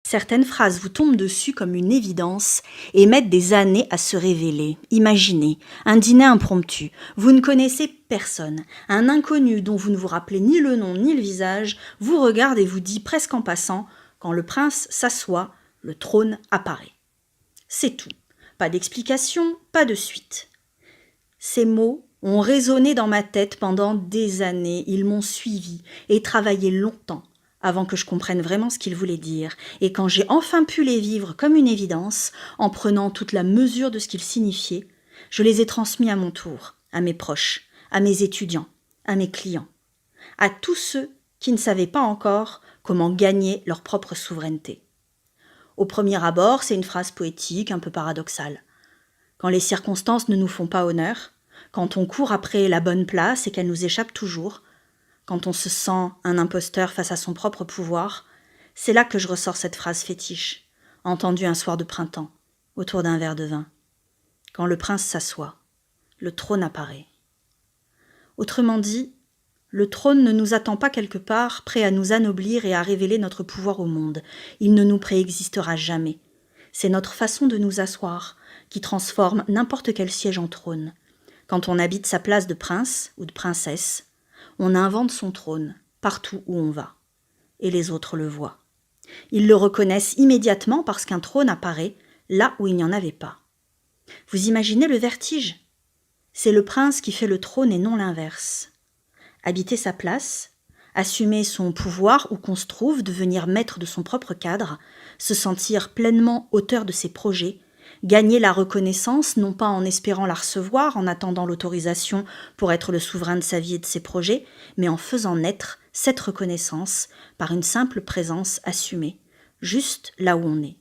Certaines phrases vous tombent dessus comme une évidence et mettent des années à se révéler. Imaginez un dîner impromptu. Vous ne connaissez personne. Un inconnu dont vous ne vous rappelez ni le nom ni le visage vous regarde et vous dit presque en passant « Quand le prince s'assoit, le trône apparaît ». C'est tout. Pas d'explication, pas de suite. Ces mots ont résonné dans ma tête pendant des années. Ils m'ont suivi et travaillé longtemps avant que je comprenne vraiment ce qu'ils voulaient dire. Et quand j'ai enfin pu les vivre comme une évidence, en prenant toute la mesure de ce qu'ils signifiaient, je les ai transmis à mon tour, à mes proches, à mes étudiants, à mes clients, à tous ceux qui ne savaient pas encore comment gagner leur propre souveraineté. Au premier abord, c'est une phrase poétique, un peu paradoxale. Quand les circonstances ne nous font pas honneur, quand on court après la bonne place et qu'elle nous échappe toujours, quand on se sent un imposteur face à son propre pouvoir, c'est là que je ressors cette phrase fétiche, entendue un soir de printemps, autour d'un verre de vin. Quand le prince s'assoit, le trône apparaît. Autrement dit, le trône ne nous attend pas quelque part, prêt à nous anoblir et à révéler notre pouvoir au monde. Il ne nous préexistera jamais. C'est notre façon de nous asseoir qui transforme n'importe quel siège en trône. Quand on habite sa place de prince ou de princesse, on invente son trône partout où on va. Et les autres le voient. Ils le reconnaissent immédiatement parce qu'un trône apparaît là où il n'y en avait pas. Vous imaginez le vertige ? C'est le prince qui fait le trône et non l'inverse. Habiter sa place, assumer son pouvoir où qu'on se trouve, devenir maître de son propre cadre, se sentir pleinement auteur de ses projets, gagner la reconnaissance, non pas en espérant la recevoir, en attendant l'autorisation pour être le souverain de sa vie et de ses projets, mais en faisant naître cette reconnaissance par une simple présence assumée, juste là où on est.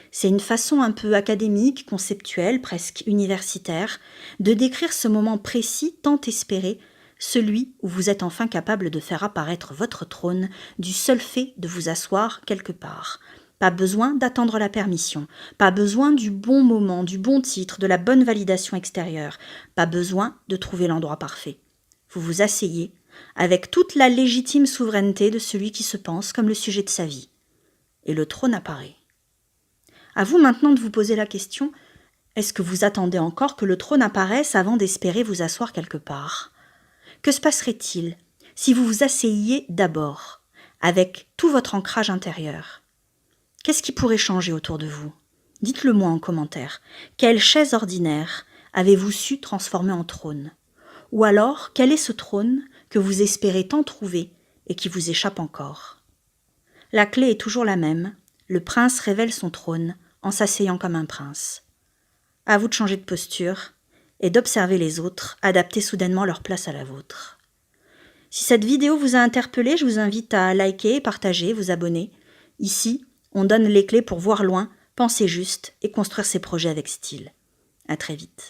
C'est une façon un peu académique, conceptuelle, presque universitaire, de décrire ce moment précis tant espéré, celui où vous êtes enfin capable de faire apparaître votre trône du seul fait de vous asseoir quelque part. Pas besoin d'attendre la permission, pas besoin du bon moment, du bon titre, de la bonne validation extérieure, pas besoin de trouver l'endroit parfait. Vous vous asseyez avec toute la légitime souveraineté de celui qui se pense comme le sujet de sa vie. Et le trône apparaît. À vous maintenant de vous poser la question, est-ce que vous attendez encore que le trône apparaisse avant d'espérer vous asseoir quelque part ? Que se passerait-il si vous vous asseyiez d'abord, avec tout votre ancrage intérieur ? Qu'est-ce qui pourrait changer autour de vous ? Dites-le moi en commentaire. Quelle chaise ordinaire avez-vous su transformer en trône ? Ou alors, quel est ce trône que vous espérez tant trouver et qui vous échappe encore ? La clé est toujours la même. Le prince révèle son trône en s'asseyant comme un prince. À vous de changer de posture et d'observer les autres adapter soudainement leur place à la vôtre. Si cette vidéo vous a interpellé, je vous invite à liker, partager, vous abonner. Ici, on donne les clés pour voir loin, penser juste et construire ses projets avec style. À très vite.